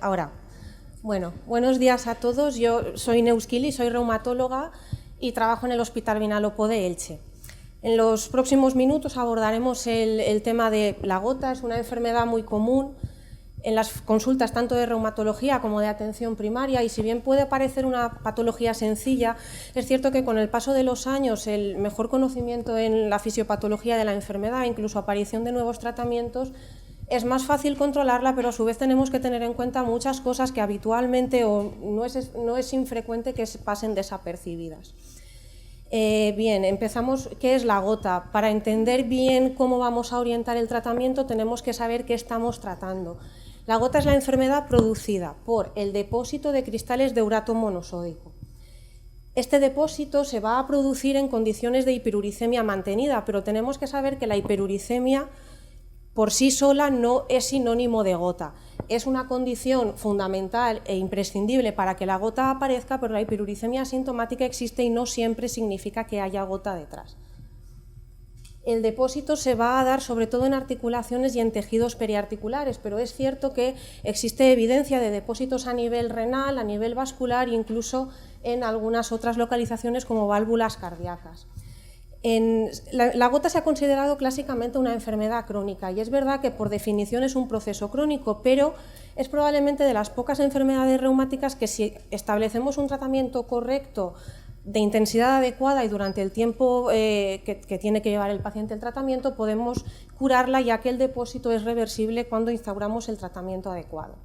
Ahora, bueno, buenos días a todos. Yo soy Neuskili, soy reumatóloga y trabajo en el Hospital Vinalopó de Elche. En los próximos minutos abordaremos el tema de la gota. Es una enfermedad muy común en las consultas tanto de reumatología como de atención primaria, y si bien puede parecer una patología sencilla, es cierto que con el paso de los años el mejor conocimiento en la fisiopatología de la enfermedad, incluso aparición de nuevos tratamientos, es más fácil controlarla, pero a su vez tenemos que tener en cuenta muchas cosas que habitualmente o no es infrecuente que pasen desapercibidas. Bien, empezamos. ¿Qué es la gota? Para entender bien cómo vamos a orientar el tratamiento tenemos que saber qué estamos tratando. La gota es la enfermedad producida por el depósito de cristales de urato monosódico. Este depósito se va a producir en condiciones de hiperuricemia mantenida, pero tenemos que saber que la hiperuricemia por sí sola no es sinónimo de gota. Es una condición fundamental e imprescindible para que la gota aparezca, pero la hiperuricemia asintomática existe y no siempre significa que haya gota detrás. El depósito se va a dar sobre todo en articulaciones y en tejidos periarticulares, pero es cierto que existe evidencia de depósitos a nivel renal, a nivel vascular e incluso en algunas otras localizaciones como válvulas cardíacas. La gota se ha considerado clásicamente una enfermedad crónica, y es verdad que por definición es un proceso crónico, pero es probablemente de las pocas enfermedades reumáticas que, si establecemos un tratamiento correcto, de intensidad adecuada y durante el tiempo que tiene que llevar el paciente el tratamiento, podemos curarla, ya que el depósito es reversible cuando instauramos el tratamiento adecuado.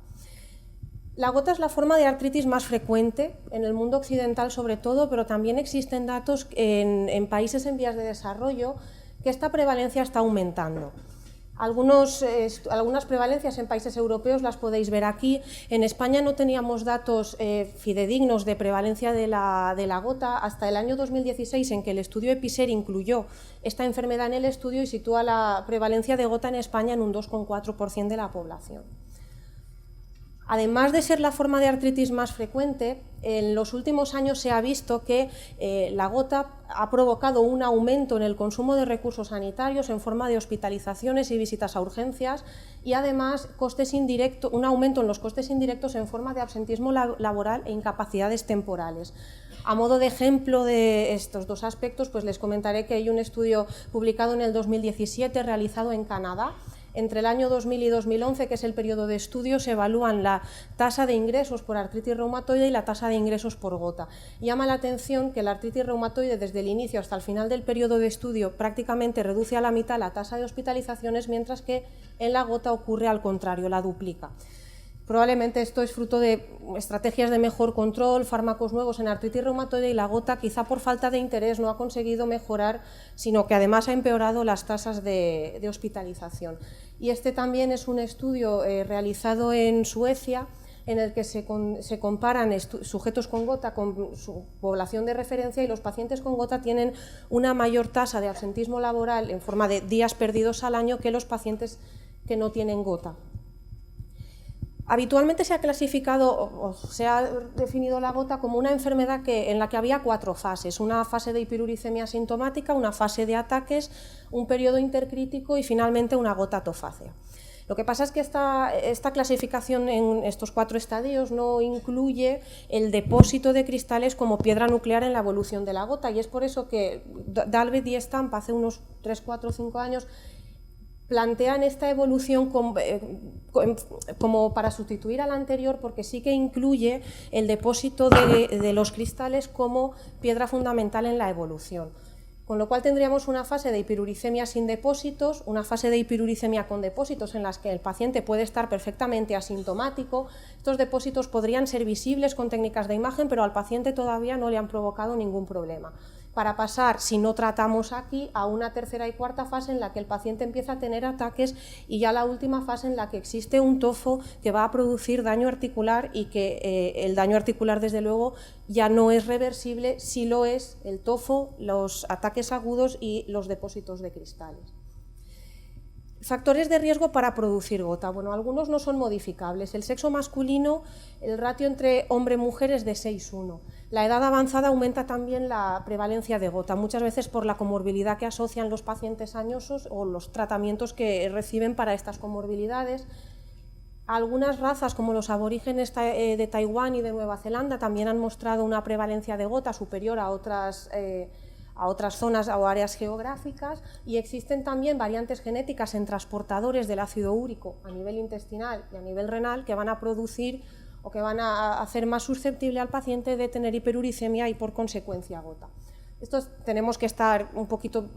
La gota es la forma de artritis más frecuente en el mundo occidental sobre todo, pero también existen datos en países en vías de desarrollo que esta prevalencia está aumentando. Algunas prevalencias en países europeos las podéis ver aquí. En España no teníamos datos fidedignos de prevalencia de la gota hasta el año 2016, en que el estudio EPISER incluyó esta enfermedad en el estudio y sitúa la prevalencia de gota en España en un 2,4% de la población. Además de ser la forma de artritis más frecuente, en los últimos años se ha visto que la gota ha provocado un aumento en el consumo de recursos sanitarios en forma de hospitalizaciones y visitas a urgencias, y además un aumento en los costes indirectos en forma de absentismo laboral e incapacidades temporales. A modo de ejemplo de estos dos aspectos, pues les comentaré que hay un estudio publicado en el 2017 realizado en Canadá. Entre el año 2000 y 2011, que es el periodo de estudio, se evalúan la tasa de ingresos por artritis reumatoide y la tasa de ingresos por gota. Llama la atención que la artritis reumatoide, desde el inicio hasta el final del periodo de estudio, prácticamente reduce a la mitad la tasa de hospitalizaciones, mientras que en la gota ocurre al contrario, la duplica. Probablemente esto es fruto de estrategias de mejor control, fármacos nuevos en artritis reumatoide, y la gota, quizá por falta de interés, no ha conseguido mejorar, sino que además ha empeorado las tasas de hospitalización. Y este también es un estudio realizado en Suecia, en el que se comparan sujetos con gota con su población de referencia, y los pacientes con gota tienen una mayor tasa de absentismo laboral en forma de días perdidos al año que los pacientes que no tienen gota. Habitualmente se ha clasificado o se ha definido la gota como una enfermedad en la que había 4 fases: una fase de hiperuricemia asintomática, una fase de ataques, un periodo intercrítico y finalmente una gota tofácea. Lo que pasa es que esta clasificación en estos 4 estadios no incluye el depósito de cristales como piedra nuclear en la evolución de la gota, y es por eso que Dalvet y Stamp hace unos 3, 4, 5 años plantean esta evolución como para sustituir a la anterior, porque sí que incluye el depósito de los cristales como piedra fundamental en la evolución. Con lo cual tendríamos una fase de hiperuricemia sin depósitos, una fase de hiperuricemia con depósitos en las que el paciente puede estar perfectamente asintomático. Estos depósitos podrían ser visibles con técnicas de imagen, pero al paciente todavía no le han provocado ningún problema. Para pasar, si no tratamos aquí, a una tercera y cuarta fase en la que el paciente empieza a tener ataques, y ya la última fase en la que existe un tofo que va a producir daño articular, y que el daño articular desde luego ya no es reversible. Si lo es el tofo, los ataques agudos y los depósitos de cristales. Factores de riesgo para producir gota. Bueno, algunos no son modificables. El sexo masculino, el ratio entre hombre y mujer es de 6:1. La edad avanzada aumenta también la prevalencia de gota, muchas veces por la comorbilidad que asocian los pacientes añosos o los tratamientos que reciben para estas comorbilidades. Algunas razas, como los aborígenes de Taiwán y de Nueva Zelanda, también han mostrado una prevalencia de gota superior a otras zonas o áreas geográficas, y existen también variantes genéticas en transportadores del ácido úrico a nivel intestinal y a nivel renal que van a producir o que van a hacer más susceptible al paciente de tener hiperuricemia y por consecuencia gota. Esto tenemos que estar un poquito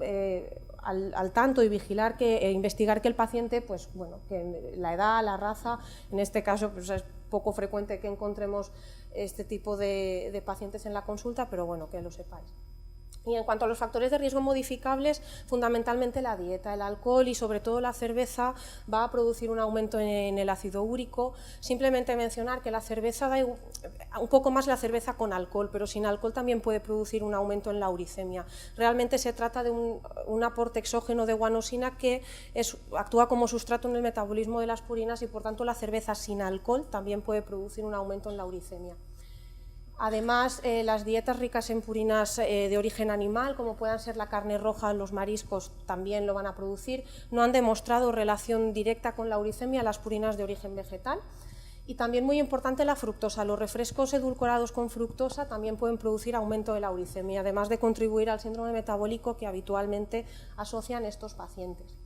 al tanto y vigilar investigar que el paciente, pues bueno, que la edad, la raza, en este caso pues es poco frecuente que encontremos este tipo de pacientes en la consulta, pero bueno, que lo sepáis. Y en cuanto a los factores de riesgo modificables, fundamentalmente la dieta, el alcohol y sobre todo la cerveza va a producir un aumento en el ácido úrico. Simplemente mencionar que la cerveza da un poco más la cerveza con alcohol, pero sin alcohol también puede producir un aumento en la uricemia. Realmente se trata de un aporte exógeno de guanosina que actúa como sustrato en el metabolismo de las purinas, y por tanto la cerveza sin alcohol también puede producir un aumento en la uricemia. Además, las dietas ricas en purinas de origen animal, como puedan ser la carne roja o los mariscos, también lo van a producir. No han demostrado relación directa con la uricemia las purinas de origen vegetal. Y también muy importante la fructosa. Los refrescos edulcorados con fructosa también pueden producir aumento de la uricemia, además de contribuir al síndrome metabólico que habitualmente asocian estos pacientes.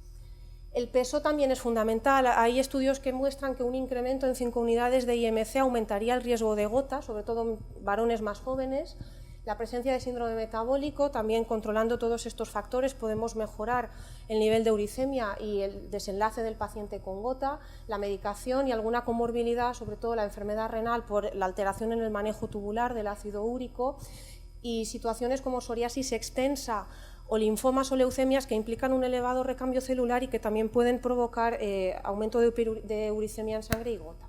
El peso también es fundamental. Hay estudios que muestran que un incremento en 5 unidades de IMC aumentaría el riesgo de gota, sobre todo en varones más jóvenes. La presencia de síndrome metabólico, también controlando todos estos factores, podemos mejorar el nivel de uricemia y el desenlace del paciente con gota. La medicación y alguna comorbilidad, sobre todo la enfermedad renal por la alteración en el manejo tubular del ácido úrico, y situaciones como psoriasis extensa o linfomas o leucemias que implican un elevado recambio celular y que también pueden provocar aumento de uricemia en sangre y gota.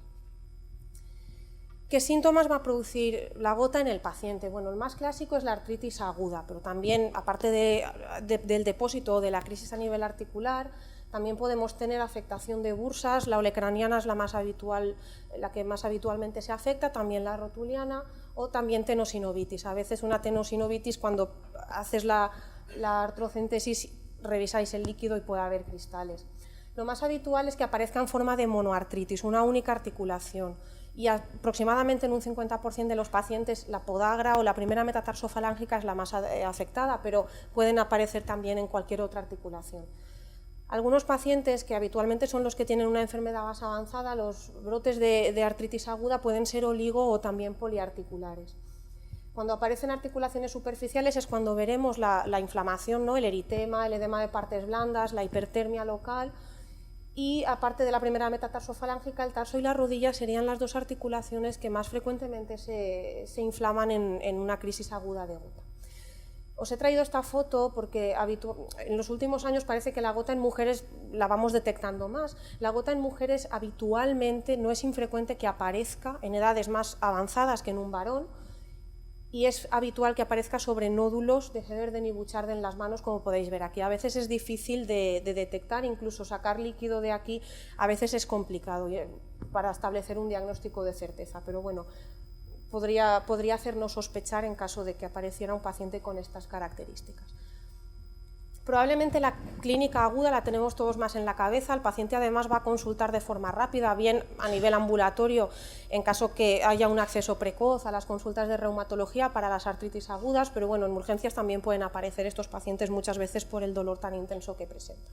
¿Qué síntomas va a producir la gota en el paciente? Bueno, el más clásico es la artritis aguda, pero también, aparte del depósito o de la crisis a nivel articular, también podemos tener afectación de bursas. La olecraniana es la que más habitualmente se afecta, también la rotuliana, o también tenosinovitis. A veces una tenosinovitis, cuando haces la artrocentesis, revisáis el líquido y puede haber cristales. Lo más habitual es que aparezca en forma de monoartritis, una única articulación, y aproximadamente en un 50% de los pacientes la podagra o la primera metatarsofalágica es la más afectada, pero pueden aparecer también en cualquier otra articulación. Algunos pacientes, que habitualmente son los que tienen una enfermedad más avanzada, los brotes de artritis aguda pueden ser oligo o también poliarticulares. Cuando aparecen articulaciones superficiales es cuando veremos la inflamación, ¿no? El eritema, el edema de partes blandas, la hipertermia local, y aparte de la primera metatarsofalágica, el tarso y la rodilla serían las dos articulaciones que más frecuentemente se inflaman en una crisis aguda de gota. Os he traído esta foto porque en los últimos años parece que la gota en mujeres la vamos detectando más. La gota en mujeres habitualmente no es infrecuente que aparezca en edades más avanzadas que en un varón, y es habitual que aparezca sobre nódulos de Heberden y Bouchard en las manos, como podéis ver aquí. A veces es difícil de detectar, incluso sacar líquido de aquí a veces es complicado para establecer un diagnóstico de certeza, pero bueno, podría hacernos sospechar en caso de que apareciera un paciente con estas características. Probablemente la clínica aguda la tenemos todos más en la cabeza. El paciente además va a consultar de forma rápida, bien a nivel ambulatorio, en caso que haya un acceso precoz a las consultas de reumatología para las artritis agudas, pero bueno, en urgencias también pueden aparecer estos pacientes muchas veces por el dolor tan intenso que presentan.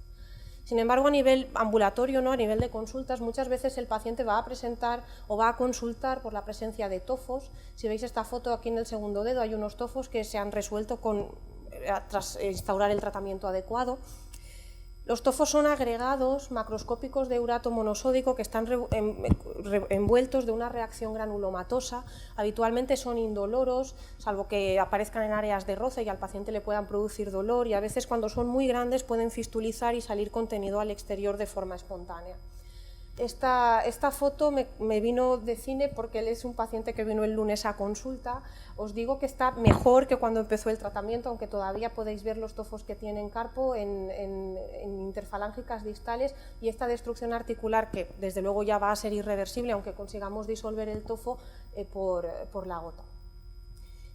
Sin embargo, a nivel ambulatorio, ¿no? A nivel de consultas, muchas veces el paciente va a presentar o va a consultar por la presencia de tofos. Si veis esta foto aquí en el segundo dedo, hay unos tofos que se han resuelto tras instaurar el tratamiento adecuado. Los tofos son agregados macroscópicos de urato monosódico que están envueltos de una reacción granulomatosa. Habitualmente son indoloros, salvo que aparezcan en áreas de roce y al paciente le puedan producir dolor, y a veces cuando son muy grandes pueden fistulizar y salir contenido al exterior de forma espontánea. Esta foto me vino de cine porque él es un paciente que vino el lunes a consulta. Os digo que está mejor que cuando empezó el tratamiento, aunque todavía podéis ver los tofos que tiene en carpo, en interfalángicas distales, y esta destrucción articular que desde luego ya va a ser irreversible aunque consigamos disolver el tofo por la gota.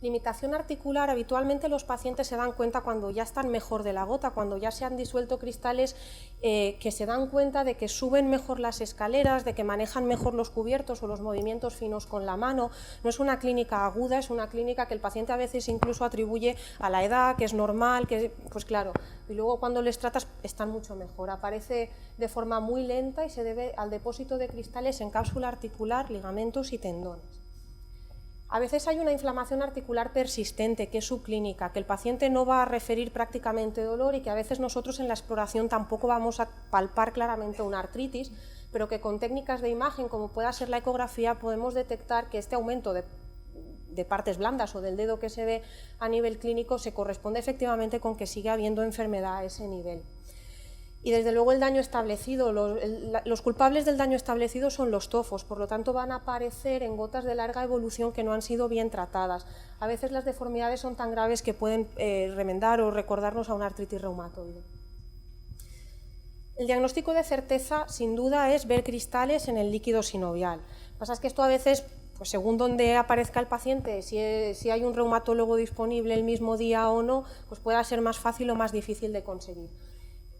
Limitación articular, habitualmente los pacientes se dan cuenta cuando ya están mejor de la gota, cuando ya se han disuelto cristales, que se dan cuenta de que suben mejor las escaleras, de que manejan mejor los cubiertos o los movimientos finos con la mano. No es una clínica aguda, es una clínica que el paciente a veces incluso atribuye a la edad, que es normal, que pues claro, y luego cuando les tratas están mucho mejor. Aparece de forma muy lenta y se debe al depósito de cristales en cápsula articular, ligamentos y tendones. A veces hay una inflamación articular persistente, que es subclínica, que el paciente no va a referir prácticamente dolor y que a veces nosotros en la exploración tampoco vamos a palpar claramente una artritis, pero que con técnicas de imagen, como pueda ser la ecografía, podemos detectar que este aumento de partes blandas o del dedo que se ve a nivel clínico se corresponde efectivamente con que sigue habiendo enfermedad a ese nivel. Y desde luego el daño establecido, los culpables del daño establecido son los tofos, por lo tanto van a aparecer en gotas de larga evolución que no han sido bien tratadas. A veces las deformidades son tan graves que pueden remendar o recordarnos a una artritis reumatoide. El diagnóstico de certeza, sin duda, es ver cristales en el líquido sinovial. Lo que pasa es que esto a veces, pues según donde aparezca el paciente, si hay un reumatólogo disponible el mismo día o no, pues pueda ser más fácil o más difícil de conseguir.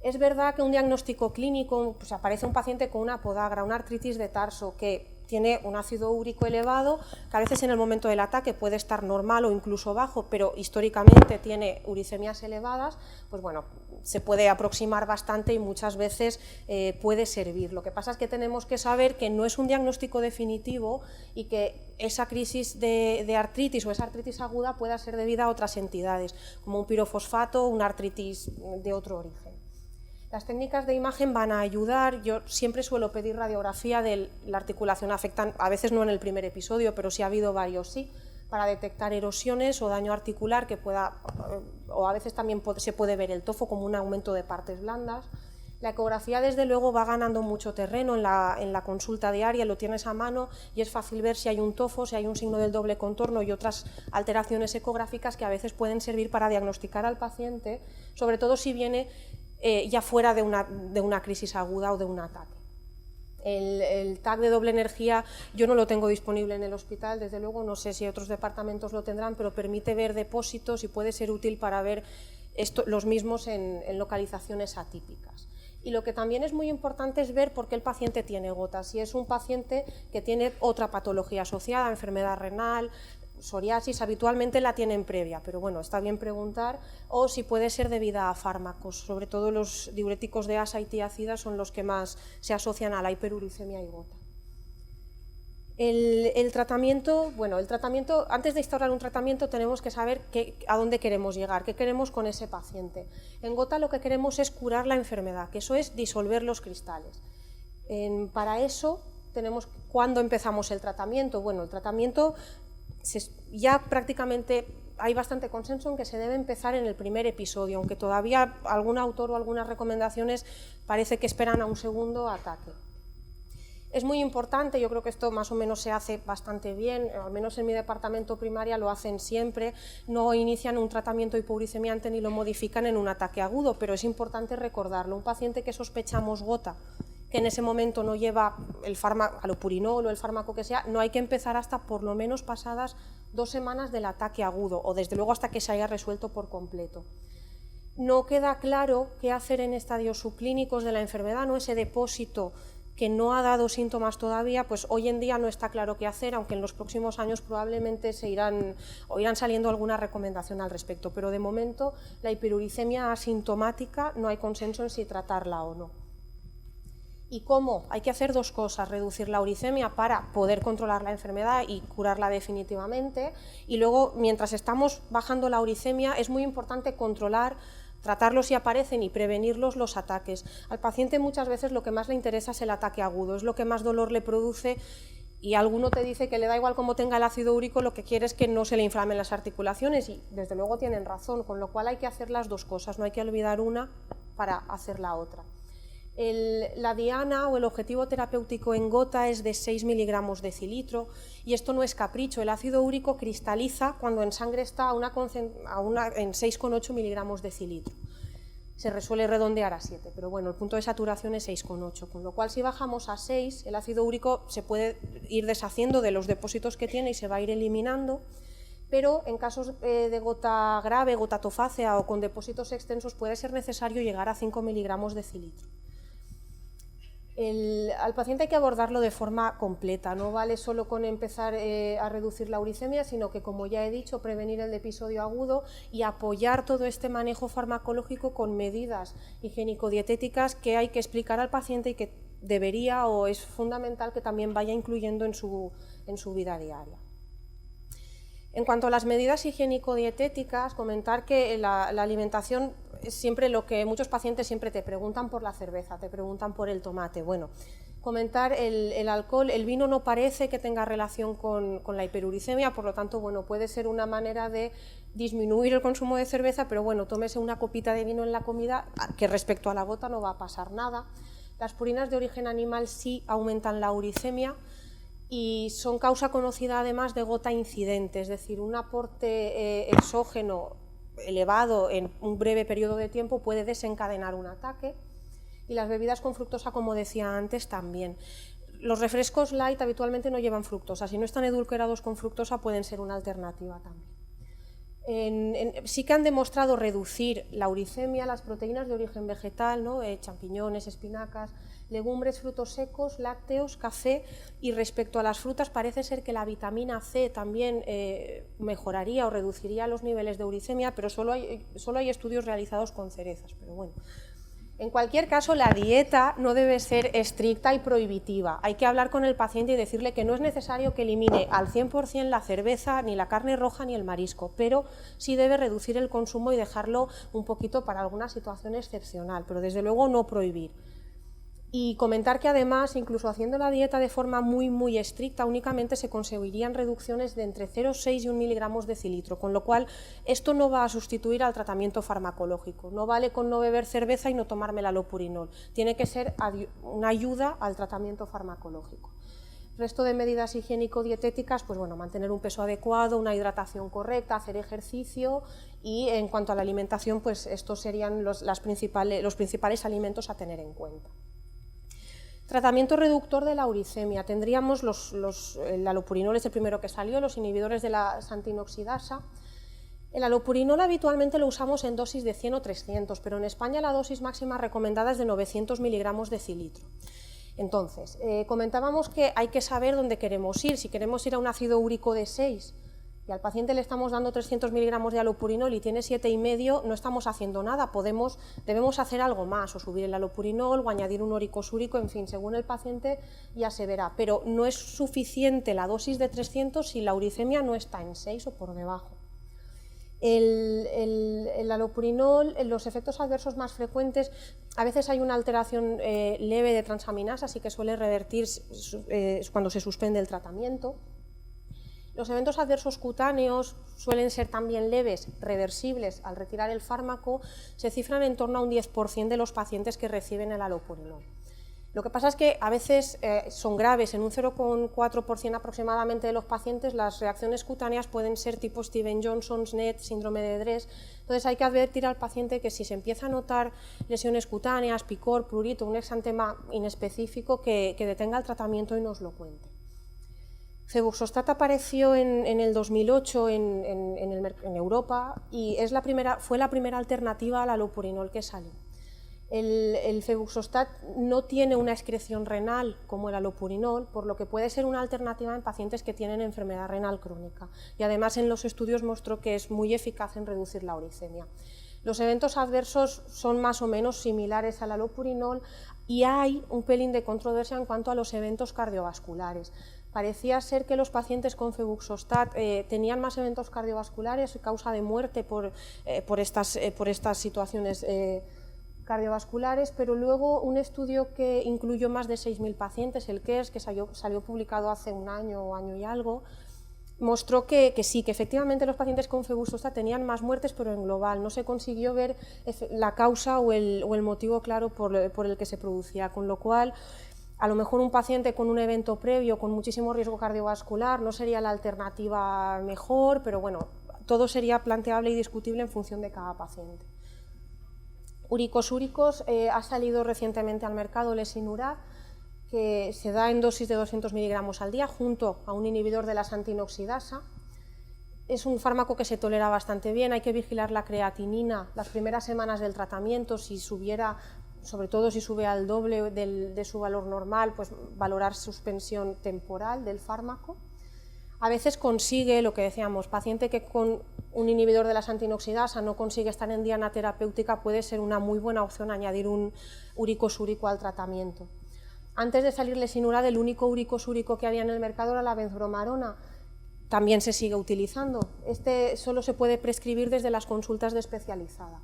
Es verdad que un diagnóstico clínico, pues aparece un paciente con una podagra, una artritis de tarso, que tiene un ácido úrico elevado, que a veces en el momento del ataque puede estar normal o incluso bajo, pero históricamente tiene uricemias elevadas, pues bueno, se puede aproximar bastante y muchas veces puede servir. Lo que pasa es que tenemos que saber que no es un diagnóstico definitivo y que esa crisis de artritis o esa artritis aguda pueda ser debida a otras entidades, como un pirofosfato o una artritis de otro origen. Las técnicas de imagen van a ayudar. Yo siempre suelo pedir radiografía de la articulación afectan, a veces no en el primer episodio, pero si ha habido varios sí, para detectar erosiones o daño articular que pueda, o a veces también se puede ver el tofo como un aumento de partes blandas. La ecografía desde luego va ganando mucho terreno en la consulta diaria, lo tienes a mano y es fácil ver si hay un tofo, si hay un signo del doble contorno y otras alteraciones ecográficas que a veces pueden servir para diagnosticar al paciente, sobre todo si viene ya fuera de una crisis aguda o de un ataque. El TAC de doble energía yo no lo tengo disponible en el hospital, desde luego, no sé si otros departamentos lo tendrán, pero permite ver depósitos y puede ser útil para ver los mismos en localizaciones atípicas. Y lo que también es muy importante es ver por qué el paciente tiene gotas. Si es un paciente que tiene otra patología asociada, enfermedad renal, psoriasis, habitualmente la tienen previa, pero bueno, está bien preguntar, o si puede ser debida a fármacos, sobre todo los diuréticos de asa y tiacida son los que más se asocian a la hiperuricemia y gota. El tratamiento, antes de instaurar un tratamiento tenemos que saber a dónde queremos llegar, qué queremos con ese paciente. En gota lo que queremos es curar la enfermedad, que eso es disolver los cristales. Para eso ¿cuándo empezamos el tratamiento? Bueno, el tratamiento ya prácticamente hay bastante consenso en que se debe empezar en el primer episodio, aunque todavía algún autor o algunas recomendaciones parece que esperan a un segundo ataque. Es muy importante, yo creo que esto más o menos se hace bastante bien, al menos en mi departamento primaria lo hacen siempre, no inician un tratamiento hipouricemiante ni lo modifican en un ataque agudo, pero es importante recordarlo. Un paciente que sospechamos gota, que en ese momento no lleva el fármaco, alopurinol o el fármaco que sea, no hay que empezar hasta por lo menos pasadas 2 semanas del ataque agudo, o desde luego hasta que se haya resuelto por completo. No queda claro qué hacer en estadios subclínicos de la enfermedad, ¿no? Ese depósito que no ha dado síntomas todavía, pues hoy en día no está claro qué hacer, aunque en los próximos años probablemente irán saliendo alguna recomendación al respecto, pero de momento la hiperuricemia asintomática no hay consenso en si tratarla o no. ¿Y cómo? Hay que hacer 2 cosas, reducir la uricemia para poder controlar la enfermedad y curarla definitivamente, y luego mientras estamos bajando la uricemia es muy importante tratarlos si aparecen y prevenirlos los ataques. Al paciente muchas veces lo que más le interesa es el ataque agudo, es lo que más dolor le produce y alguno te dice que le da igual cómo tenga el ácido úrico, lo que quiere es que no se le inflamen las articulaciones y desde luego tienen razón, con lo cual hay que hacer las 2 cosas, no hay que olvidar una para hacer la otra. La diana o el objetivo terapéutico en gota es de 6 miligramos decilitro y esto no es capricho, el ácido úrico cristaliza cuando en sangre está en 6,8 miligramos decilitro. Se suele redondear a 7, pero bueno, el punto de saturación es 6,8, con lo cual si bajamos a 6, el ácido úrico se puede ir deshaciendo de los depósitos que tiene y se va a ir eliminando, pero en casos de gota grave, gota tofácea o con depósitos extensos puede ser necesario llegar a 5 miligramos decilitro. Al paciente hay que abordarlo de forma completa, no vale solo con empezar a reducir la uricemia, sino que, como ya he dicho, prevenir el episodio agudo y apoyar todo este manejo farmacológico con medidas higiénico-dietéticas que hay que explicar al paciente y que debería o es fundamental que también vaya incluyendo en su vida diaria. En cuanto a las medidas higiénico-dietéticas, comentar que la alimentación es siempre lo que muchos pacientes siempre te preguntan por la cerveza, te preguntan por el tomate. Bueno, comentar el alcohol, el vino no parece que tenga relación con la hiperuricemia, por lo tanto, bueno, puede ser una manera de disminuir el consumo de cerveza, pero bueno, tómese una copita de vino en la comida, que respecto a la gota no va a pasar nada. Las purinas de origen animal sí aumentan la uricemia, y son causa conocida además de gota incidente, es decir, un aporte exógeno elevado en un breve periodo de tiempo puede desencadenar un ataque, y las bebidas con fructosa, como decía antes, también. Los refrescos light habitualmente no llevan fructosa, si no están edulcorados con fructosa pueden ser una alternativa también. Sí que han demostrado reducir la uricemia las proteínas de origen vegetal, ¿no? Champiñones, espinacas, legumbres, frutos secos, lácteos, café, y respecto a las frutas parece ser que la vitamina C también mejoraría o reduciría los niveles de uricemia, pero solo hay estudios realizados con cerezas, pero bueno. En cualquier caso, la dieta no debe ser estricta y prohibitiva. Hay que hablar con el paciente y decirle que no es necesario que elimine al 100% la cerveza, ni la carne roja, ni el marisco, pero sí debe reducir el consumo y dejarlo un poquito para alguna situación excepcional, pero desde luego no prohibir. Y comentar que además, incluso haciendo la dieta de forma muy estricta, únicamente se conseguirían reducciones de entre 0,6 y 1 miligramos decilitro, con lo cual esto no va a sustituir al tratamiento farmacológico. No vale con no beber cerveza y no tomarme el alopurinol, tiene que ser una ayuda al tratamiento farmacológico. Resto de medidas higiénico-dietéticas, pues bueno, mantener un peso adecuado, una hidratación correcta, hacer ejercicio, y en cuanto a la alimentación, pues estos serían los principales alimentos a tener en cuenta. Tratamiento reductor de la uricemia. Tendríamos el alopurinol, es el primero que salió, los inhibidores de la xantinoxidasa. El alopurinol habitualmente lo usamos en dosis de 100 o 300, pero en España la dosis máxima recomendada es de 900 miligramos decilitro. Entonces, comentábamos que hay que saber dónde queremos ir. Si queremos ir a un ácido úrico de 6 y al paciente le estamos dando 300 miligramos de alopurinol y tiene 7,5, no estamos haciendo nada, debemos hacer algo más, o subir el alopurinol o añadir un uricosúrico, en fin, según el paciente ya se verá, pero no es suficiente la dosis de 300 si la uricemia no está en 6 o por debajo. El alopurinol, los efectos adversos más frecuentes, a veces hay una alteración leve de transaminasa, así que suele revertir cuando se suspende el tratamiento. Los eventos adversos cutáneos suelen ser también leves, reversibles al retirar el fármaco, se cifran en torno a un 10% de los pacientes que reciben el alopurinol. Lo que pasa es que a veces son graves, en un 0,4% aproximadamente de los pacientes las reacciones cutáneas pueden ser tipo Stevens-Johnson, SNET, síndrome de Dress, entonces hay que advertir al paciente que si se empieza a notar lesiones cutáneas, picor, prurito, un exantema inespecífico, que detenga el tratamiento y nos lo cuente. Febuxostat apareció en el 2008 en Europa y fue la primera alternativa al alopurinol que salió. El febuxostat no tiene una excreción renal como el alopurinol, por lo que puede ser una alternativa en pacientes que tienen enfermedad renal crónica, y además en los estudios mostró que es muy eficaz en reducir la uricemia. Los eventos adversos son más o menos similares al alopurinol y hay un pelín de controversia en cuanto a los eventos cardiovasculares. Parecía ser que los pacientes con febuxostat tenían más eventos cardiovasculares, causa de muerte por estas situaciones cardiovasculares, pero luego un estudio que incluyó más de 6.000 pacientes, el KERS, que salió publicado hace un año o año y algo, mostró que sí, que efectivamente los pacientes con febuxostat tenían más muertes, pero en global no se consiguió ver la causa o el motivo claro por el que se producía, con lo cual a lo mejor un paciente con un evento previo con muchísimo riesgo cardiovascular no sería la alternativa mejor, pero bueno, todo sería planteable y discutible en función de cada paciente. Uricosúricos, ha salido recientemente al mercado lesinurad, que se da en dosis de 200 miligramos al día junto a un inhibidor de la xantinoxidasa. Es un fármaco que se tolera bastante bien, hay que vigilar la creatinina las primeras semanas del tratamiento, si subiera, sobre todo si sube al doble de su valor normal, pues valorar suspensión temporal del fármaco. A veces consigue, lo que decíamos, paciente que con un inhibidor de las antinoxidasa no consigue estar en diana terapéutica, puede ser una muy buena opción añadir un uricosúrico al tratamiento. Antes de salir lesinurad, el único uricosúrico que había en el mercado era la benzbromarona, también se sigue utilizando. Este solo se puede prescribir desde las consultas de especializada.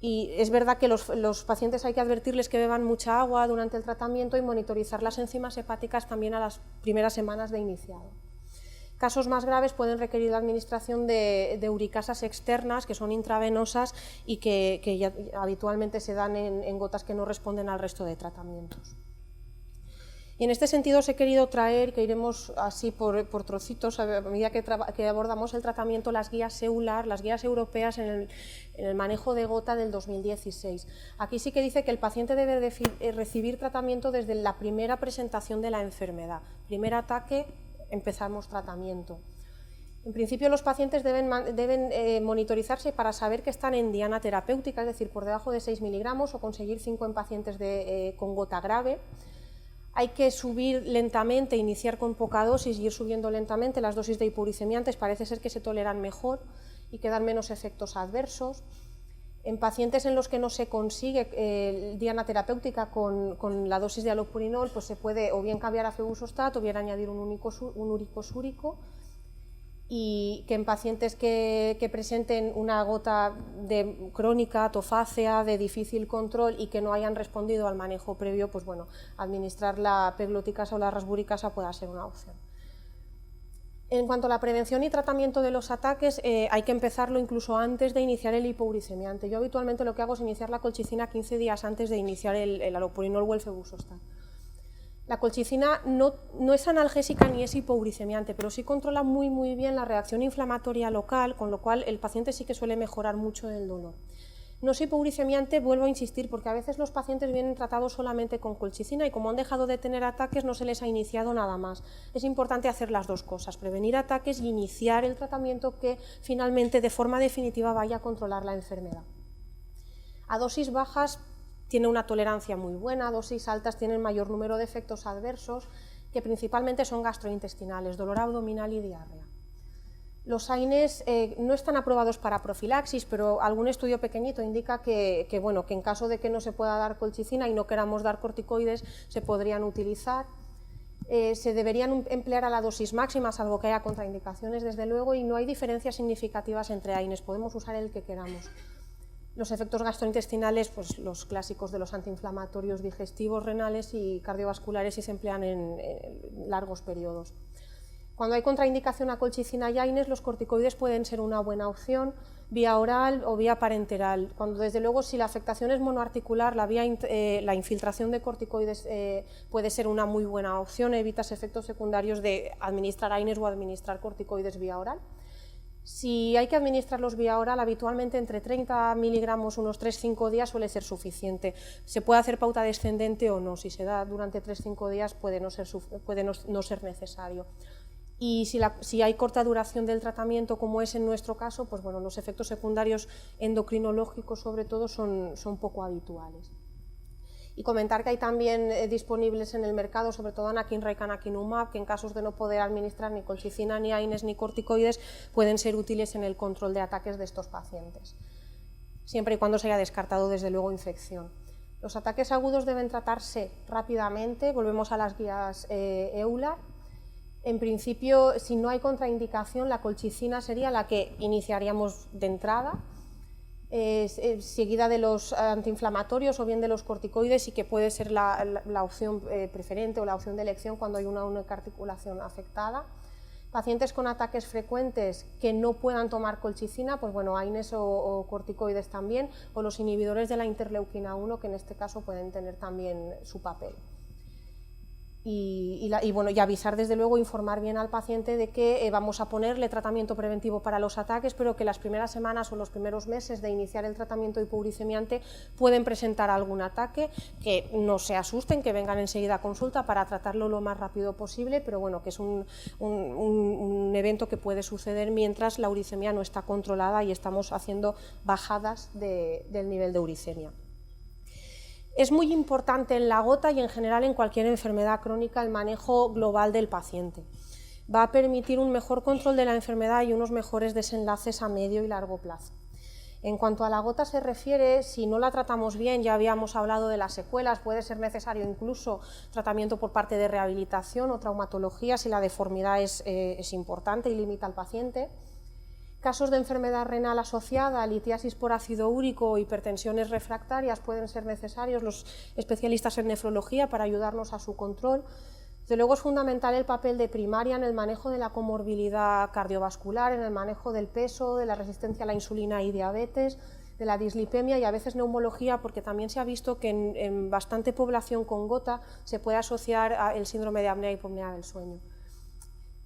Y es verdad que los pacientes hay que advertirles que beban mucha agua durante el tratamiento y monitorizar las enzimas hepáticas también a las primeras semanas de iniciado. Casos más graves pueden requerir la administración de uricasas externas, que son intravenosas y que ya habitualmente se dan en gotas que no responden al resto de tratamientos. Y en este sentido os he querido traer, que iremos así por trocitos a medida que abordamos el tratamiento, las guías EULAR, las guías europeas en el manejo de gota del 2016. Aquí sí que dice que el paciente debe recibir tratamiento desde la primera presentación de la enfermedad. Primer ataque, empezamos tratamiento. En principio los pacientes deben monitorizarse para saber que están en diana terapéutica, es decir, por debajo de 6 miligramos o conseguir 5 en pacientes con gota grave. Hay que subir lentamente, iniciar con poca dosis y ir subiendo lentamente. Las dosis de hipouricemiantes parece ser que se toleran mejor y que dan menos efectos adversos. En pacientes en los que no se consigue diana terapéutica con la dosis de alopurinol, pues se puede o bien cambiar a febuxostat o bien añadir un uricosúrico, y que en pacientes que presenten una gota crónica, tofácea, de difícil control y que no hayan respondido al manejo previo, pues bueno, administrar la pegloticasa o la rasburicasa pueda ser una opción. En cuanto a la prevención y tratamiento de los ataques, hay que empezarlo incluso antes de iniciar el hipouricemiante. Yo habitualmente lo que hago es iniciar la colchicina 15 días antes de iniciar el alopurinol o el febuxostat. La colchicina no es analgésica ni es hipouricemiante, pero sí controla muy bien la reacción inflamatoria local, con lo cual el paciente sí que suele mejorar mucho el dolor. No es hipouricemiante, vuelvo a insistir, porque a veces los pacientes vienen tratados solamente con colchicina y como han dejado de tener ataques no se les ha iniciado nada más. Es importante hacer las dos cosas, prevenir ataques y iniciar el tratamiento que finalmente de forma definitiva vaya a controlar la enfermedad. A dosis bajas tiene una tolerancia muy buena, dosis altas tienen mayor número de efectos adversos, que principalmente son gastrointestinales, dolor abdominal y diarrea. Los AINES no están aprobados para profilaxis, pero algún estudio pequeñito indica que en caso de que no se pueda dar colchicina y no queramos dar corticoides, se podrían utilizar. Se deberían emplear a la dosis máxima, salvo que haya contraindicaciones, desde luego, y no hay diferencias significativas entre AINES, podemos usar el que queramos. Los efectos gastrointestinales, pues los clásicos de los antiinflamatorios digestivos, renales y cardiovasculares, y se emplean en largos periodos. Cuando hay contraindicación a colchicina y AINES, los corticoides pueden ser una buena opción, vía oral o vía parenteral. Cuando desde luego si la afectación es monoarticular, la infiltración de corticoides puede ser una muy buena opción, evitas efectos secundarios de administrar AINES o administrar corticoides vía oral. Si hay que administrarlos vía oral, habitualmente entre 30 miligramos unos 3-5 días suele ser suficiente. Se puede hacer pauta descendente o no, si se da durante 3-5 días puede no ser necesario. Y si hay corta duración del tratamiento, como es en nuestro caso, pues bueno, los efectos secundarios endocrinológicos sobre todo son poco habituales. Y comentar que hay también disponibles en el mercado, sobre todo anakinra y canakinumab, que en casos de no poder administrar ni colchicina, ni AINES, ni corticoides, pueden ser útiles en el control de ataques de estos pacientes, siempre y cuando se haya descartado desde luego infección. Los ataques agudos deben tratarse rápidamente, volvemos a las guías EULAR. En principio, si no hay contraindicación, la colchicina sería la que iniciaríamos de entrada, seguida de los antiinflamatorios o bien de los corticoides, y que puede ser la opción preferente o la opción de elección cuando hay una única articulación afectada. Pacientes con ataques frecuentes que no puedan tomar colchicina, pues bueno, AINES o corticoides también, o los inhibidores de la interleuquina 1, que en este caso pueden tener también su papel. y avisar, desde luego, informar bien al paciente de que vamos a ponerle tratamiento preventivo para los ataques, pero que las primeras semanas o los primeros meses de iniciar el tratamiento hipoglucemiante pueden presentar algún ataque, que no se asusten, que vengan enseguida a consulta para tratarlo lo más rápido posible, pero bueno, que es un evento que puede suceder mientras la uricemia no está controlada y estamos haciendo bajadas del nivel de uricemia. Es muy importante en la gota y en general en cualquier enfermedad crónica el manejo global del paciente. Va a permitir un mejor control de la enfermedad y unos mejores desenlaces a medio y largo plazo. En cuanto a la gota se refiere, si no la tratamos bien, ya habíamos hablado de las secuelas, puede ser necesario incluso tratamiento por parte de rehabilitación o traumatología si la deformidad es importante y limita al paciente. Casos de enfermedad renal asociada, litiasis por ácido úrico o hipertensiones refractarias pueden ser necesarios los especialistas en nefrología para ayudarnos a su control. Desde luego es fundamental el papel de primaria en el manejo de la comorbilidad cardiovascular, en el manejo del peso, de la resistencia a la insulina y diabetes, de la dislipemia y a veces neumología, porque también se ha visto que en bastante población con gota se puede asociar el síndrome de apnea y hipopnea del sueño.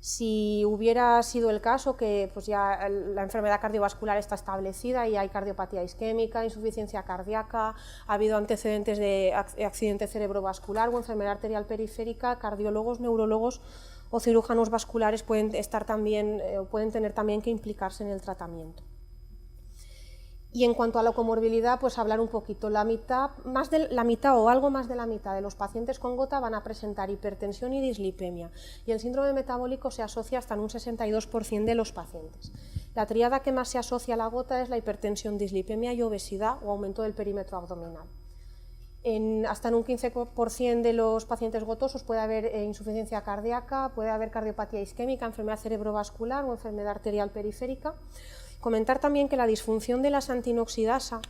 Si hubiera sido el caso, que pues ya la enfermedad cardiovascular está establecida y hay cardiopatía isquémica, insuficiencia cardíaca, ha habido antecedentes de accidente cerebrovascular o enfermedad arterial periférica, cardiólogos, neurólogos o cirujanos vasculares pueden tener también que implicarse en el tratamiento. Y en cuanto a la comorbilidad, pues hablar un poquito. La mitad o algo más de la mitad de los pacientes con gota van a presentar hipertensión y dislipemia, y el síndrome metabólico se asocia hasta en un 62% de los pacientes. La tríada que más se asocia a la gota es la hipertensión, dislipemia y obesidad o aumento del perímetro abdominal. Hasta en un 15% de los pacientes gotosos puede haber insuficiencia cardíaca, puede haber cardiopatía isquémica, enfermedad cerebrovascular o enfermedad arterial periférica. Comentar también que la disfunción de la xantinoxidasa,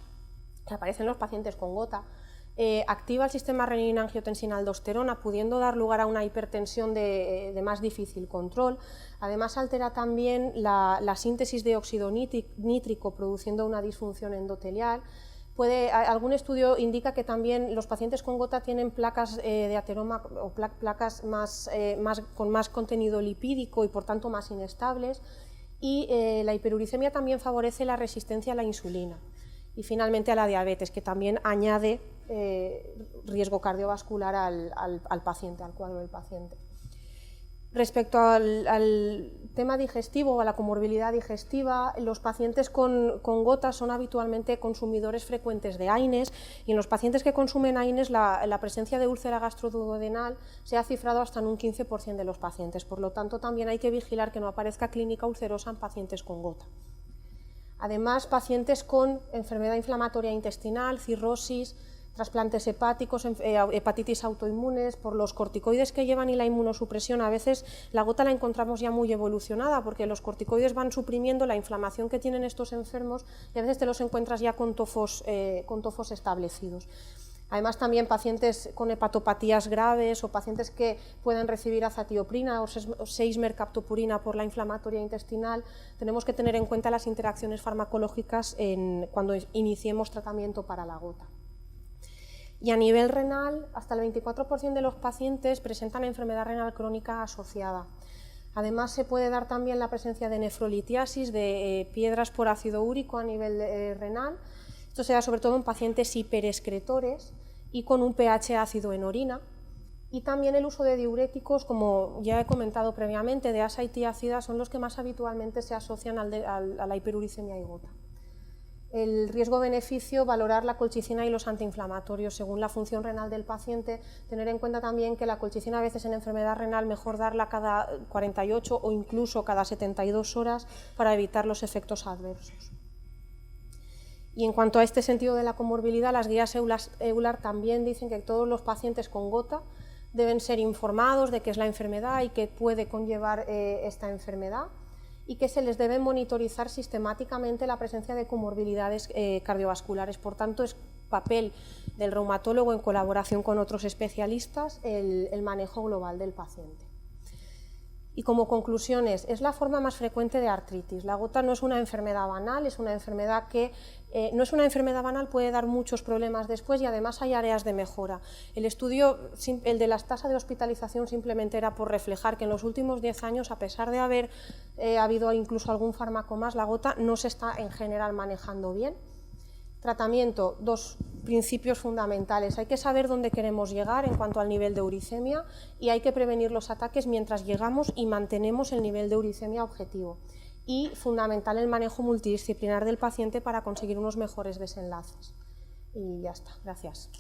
que aparece en los pacientes con gota, activa el sistema renina-angiotensina-aldosterona, pudiendo dar lugar a una hipertensión de más difícil control. Además, altera también la síntesis de óxido nítrico, produciendo una disfunción endotelial. Algún estudio indica que también los pacientes con gota tienen placas de ateroma o placas con más contenido lipídico y por tanto más inestables. Y la hiperuricemia también favorece la resistencia a la insulina y finalmente a la diabetes, que también añade riesgo cardiovascular al paciente, al cuadro del paciente. Respecto al tema digestivo o a la comorbilidad digestiva, los pacientes con gota son habitualmente consumidores frecuentes de AINES, y en los pacientes que consumen AINES la presencia de úlcera gastroduodenal se ha cifrado hasta en un 15% de los pacientes. Por lo tanto, también hay que vigilar que no aparezca clínica ulcerosa en pacientes con gota. Además, pacientes con enfermedad inflamatoria intestinal, cirrosis, trasplantes hepáticos, hepatitis autoinmunes, por los corticoides que llevan y la inmunosupresión, a veces la gota la encontramos ya muy evolucionada, porque los corticoides van suprimiendo la inflamación que tienen estos enfermos y a veces te los encuentras ya con tofos establecidos. Además, también pacientes con hepatopatías graves o pacientes que pueden recibir azatioprina o 6-mercaptopurina por la inflamatoria intestinal, tenemos que tener en cuenta las interacciones farmacológicas cuando iniciemos tratamiento para la gota. Y a nivel renal, hasta el 24% de los pacientes presentan enfermedad renal crónica asociada. Además, se puede dar también la presencia de nefrolitiasis, de piedras por ácido úrico a nivel renal. Esto se da sobre todo en pacientes hiperexcretores y con un pH ácido en orina. Y también el uso de diuréticos, como ya he comentado previamente, de asa y tiacida, son los que más habitualmente se asocian a la hiperuricemia y gota. El riesgo-beneficio, valorar la colchicina y los antiinflamatorios según la función renal del paciente, tener en cuenta también que la colchicina a veces en enfermedad renal mejor darla cada 48 o incluso cada 72 horas para evitar los efectos adversos. Y en cuanto a este sentido de la comorbilidad, las guías EULAR también dicen que todos los pacientes con gota deben ser informados de qué es la enfermedad y qué puede conllevar esta enfermedad, y que se les debe monitorizar sistemáticamente la presencia de comorbilidades cardiovasculares. Por tanto, es papel del reumatólogo, en colaboración con otros especialistas, el manejo global del paciente. Y como conclusiones, es la forma más frecuente de artritis. La gota no es una enfermedad banal, es una enfermedad que no es una enfermedad banal, puede dar muchos problemas después y además hay áreas de mejora. El estudio, el de las tasas de hospitalización, simplemente era por reflejar que en los últimos 10 años, a pesar de haber habido incluso algún fármaco más, la gota no se está en general manejando bien. Tratamiento, dos principios fundamentales. Hay que saber dónde queremos llegar en cuanto al nivel de uricemia y hay que prevenir los ataques mientras llegamos y mantenemos el nivel de uricemia objetivo. Y fundamental el manejo multidisciplinar del paciente para conseguir unos mejores desenlaces. Y ya está. Gracias.